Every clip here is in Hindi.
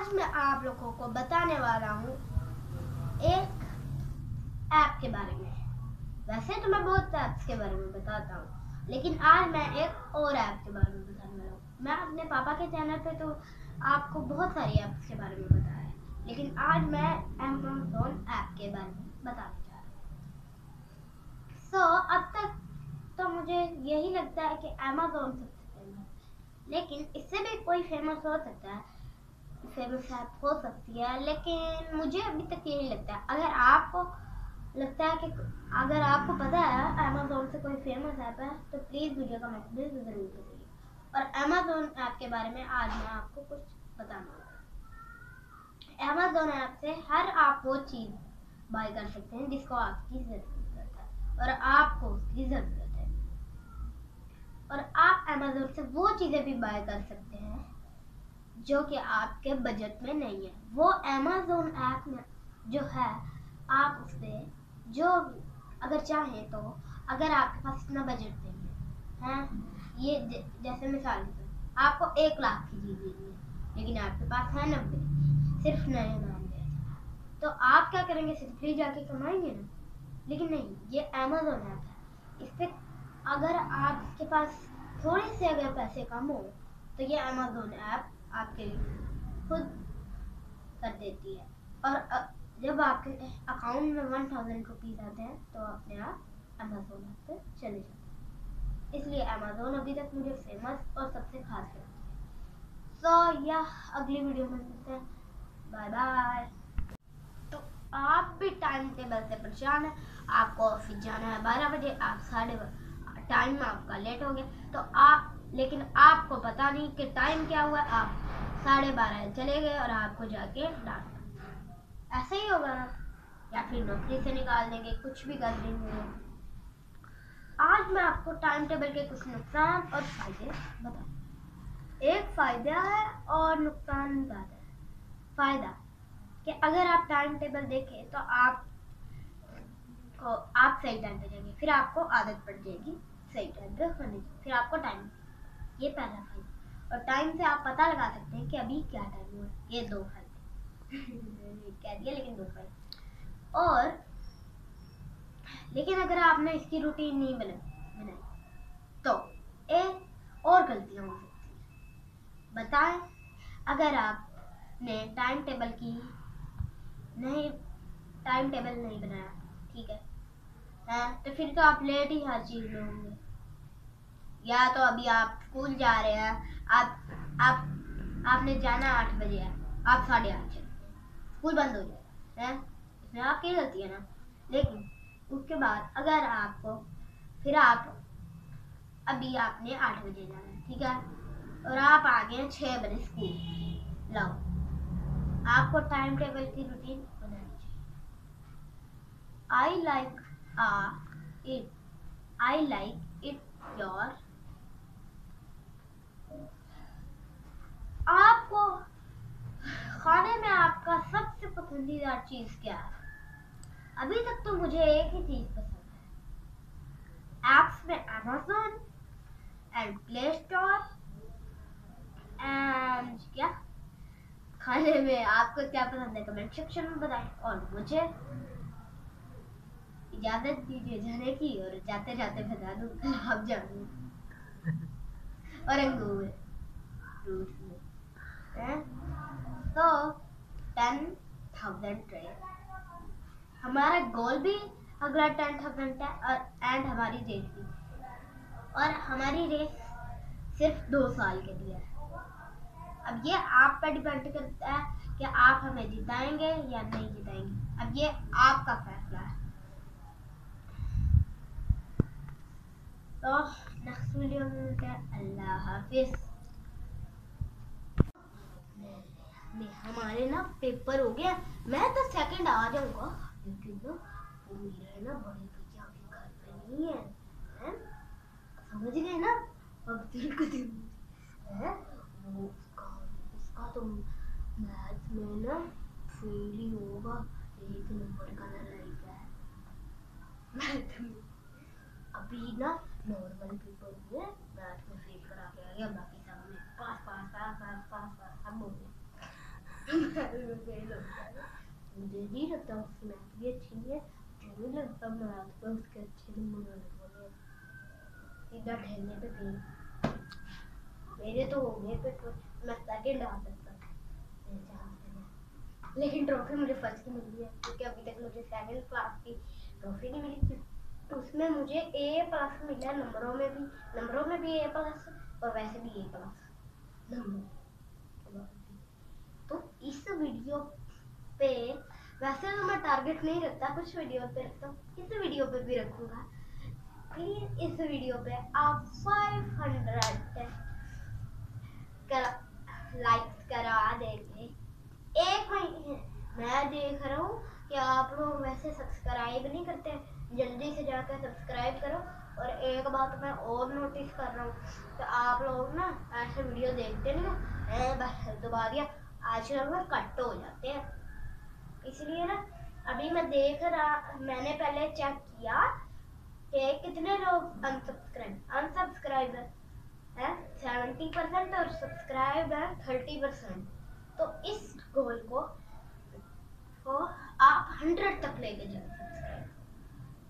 आज मैं आप लोगों को बताने वाला हूँ एक ऐप के बारे में। वैसे तो मैं बहुत ऐप्स के बारे में बताता हूँ, लेकिन आज मैं एक और ऐप के बारे में बताने वाला हूँ। मैं अपने पापा के चैनल पे तो आपको बहुत सारी ऐप्स के बारे में बताया है, लेकिन आज मैं Amazon ऐप के बारे में बताने जा रहा हूँ। अब तक तो मुझे यही लगता है कि Amazon सबसे फेमस है, लेकिन इससे भी कोई फेमस हो सकता है, फेमस ऐप हो सकती है, लेकिन मुझे अभी तक यही लगता है। अगर आपको लगता है कि अगर आपको पता है Amazon से कोई फेमस ऐप है तो प्लीज़ मुझे कमेंट में ज़रूर बताइए। और Amazon ऐप के बारे में आज मैं आपको कुछ बताना है। Amazon ऐप से हर आप वो चीज़ बाय कर सकते हैं जिसको आपकी ज़रूरत है और आपको उसकी ज़रूरत है, और आप Amazon से वो चीज़ें भी बाय कर सकते हैं जो कि आपके बजट में नहीं है। वो Amazon ऐप में जो है, आप उससे जो अगर चाहें तो, अगर आपके पास इतना बजट नहीं है, ये जैसे मिसाल के आपको 1 लाख की चीज़ लेनी है लेकिन आपके पास है 90, सिर्फ नए नाम है, तो आप क्या करेंगे? सिर्फ ही जाके कमाएंगे ना? लेकिन नहीं, ये Amazon ऐप है। इस पे अगर आपके पास थोड़े से अगर पैसे कम हो तो ये Amazon ऐप आपके लिए खुद कर देती है। और जब आपके अकाउंट में 1000 रुपीज़ आते हैं तो अपने आप Amazon ऐप पे चले जाते हैं। इसलिए Amazon अभी तक मुझे फेमस और सबसे खास लगती है। या अगली वीडियो में मिलते हैं। Bye bye. तो आप भी टाइम टेबल से परेशान है, आपको ऑफिस जाना है 12 बजे, आप 12:30 टाइम आपका लेट हो गया, तो लेकिन आपको पता नहीं कि टाइम क्या हुआ, आप 12:30 चले गए और आपको जाके डांट ऐसा ही होगा ना, या फिर नौकरी से निकाल देंगे, कुछ भी कर देंगे। आज मैं आपको टाइम टेबल के कुछ नुकसान और फायदे बताऊं। एक फायदा है और नुकसान ज़्यादा है। फायदा कि अगर आप टाइम टेबल देखें तो आप सही टाइम पे जाएंगे, फिर आपको आदत पड़ जाएगी सही टाइम पे होने की, फिर आपको टाइम, ये पहला फायदा। और टाइम से आप पता लगा सकते हैं कि अभी क्या टाइम हुआ। ये 2 फायदे कह दिया, लेकिन 2 फायदे। और लेकिन अगर आपने इसकी रूटीन नहीं बनाई तो एक और गलतियां हो सकती हैं। बताएं, अगर आपने टाइम टेबल नहीं बनाया, ठीक है, तो फिर तो आप लेट ही हर चीज में होंगे। या तो अभी आप स्कूल जा रहे हैं, आपने जाना 8 बजे है, आप 8:30 चले, स्कूल बंद हो जाएगा, इसमें आपकी गलती है ना। लेकिन उसके बाद अगर अभी आपने 8 बजे जाना है, ठीक है, और आप आ गए 6 बजे स्कूल, लाओ, आपको टाइम टेबल की रूटीन बनानी चाहिए। I like it your आपको खाने में आपका सबसे पसंदीदा चीज क्या है? अभी तक तो मुझे एक ही चीज पसंद है। एप्स में Amazon and play store and क्या, खाने में आपको क्या पसंद है कमेंट सेक्शन में बताएं। और मुझे इजाजत दीजिए जाने की, और जाते जाते बता दूं गुलाब जामुन और अंगूर फ्रूट्स में। तो 10,000 ट्रे हमारा गोल भी अगला 10,000 है, और एंड हमारी रेस भी, और हमारी रेस सिर्फ 2 साल के लिए है। अब ये आप पर डिपेंड करता है कि आप हमें जिताएंगे या नहीं जिताएंगे। अब ये आपका फैसला है। तो नेक्स्ट वीडियो में मिलते हैं। अल्लाह हाफिज। हमारे ना पेपर हो गया, मैं तो सेकंड आ जाऊंगा, लेकिन ना वो मेरे ना बड़े भैया के घर पे नहीं है, समझ गए ना? अब तेरे है वो, उसका तो मैथ में ना फेल ही होगा, 1 नंबर का लड़ाई है मैथ में। अभी ना नॉर्मल पेपर हुए, मैथ में फेल करा के आ गया, बाकी सब में पास पास पास पास पास पास सब हो गए। फेल हो गया। मुझे नहीं लगता उसकी मैथ भी अच्छी नहीं है, मुझे नहीं लगता मैथ में उसके अच्छे नंबर आने वाले हैं। सीधा ठहरने पे फेल। मेरे तो हो गए पेपर, मैं सेकंड आ सकता था मेरे चांस थे, लेकिन ट्रॉफी मुझे फर्स्ट की मिली है क्योंकि अभी तक मुझे सेकंड क्लास की ट्रॉफी नहीं मिली। तो उसमें मुझे A+ मिला, नंबरों में भी A+ और वैसे भी A+ नंबर। तो इस वीडियो पे वैसे तो मैं टारगेट नहीं रखता, कुछ वीडियो पे रखता हूँ, इस वीडियो पे भी रखूंगा। प्लीज इस वीडियो पे आप 500 लाइक्स करा देंगे। एक महीने मैं देख रहा हूँ कि आप लोग वैसे सब्सक्राइब नहीं करते, जल्दी से जाकर सब्सक्राइब करो। और एक बात मैं और नोटिस कर रहा हूँ कि आप लोग ना ऐसे वीडियो देखते नहीं हो, बस दबा दिया, आजकल में कट हो जाते हैं। इसलिए ना अभी मैं देख रहा, मैंने पहले चेक किया कि कितने लोग अनसब्सक्राइब है 70% और सब्सक्राइब है 30%। तो इस गोल को आप 100 तक लेके जाए सब्सक्राइब,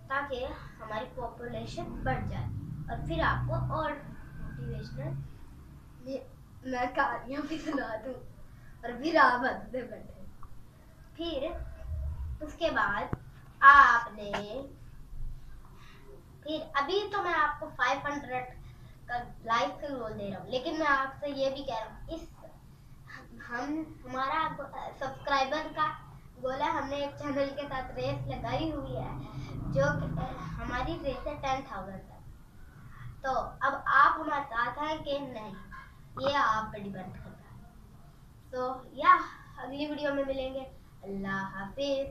ताकि हमारी पॉपुलेशन बढ़ जाए और फिर आपको और मोटिवेशनल मैं कहानियाँ भी सुना दूँ और फिर आप हंसते बैठे। फिर उसके बाद आपने फिर अभी तो मैं आपको 500 का लाइक का गोल दे रहा हूँ, लेकिन मैं आपसे ये भी कह रहा हूँ इस हमारा सब्सक्राइबर का गोल है। हमने एक चैनल के साथ रेस लगाई हुई है जो हमारी रेस है 10,000 तक। तो अब आप हमारे साथ हैं कि नहीं, ये आप पे डिपेंड करता है। तो या अगली वीडियो में मिलेंगे। अल्लाह हाफिज।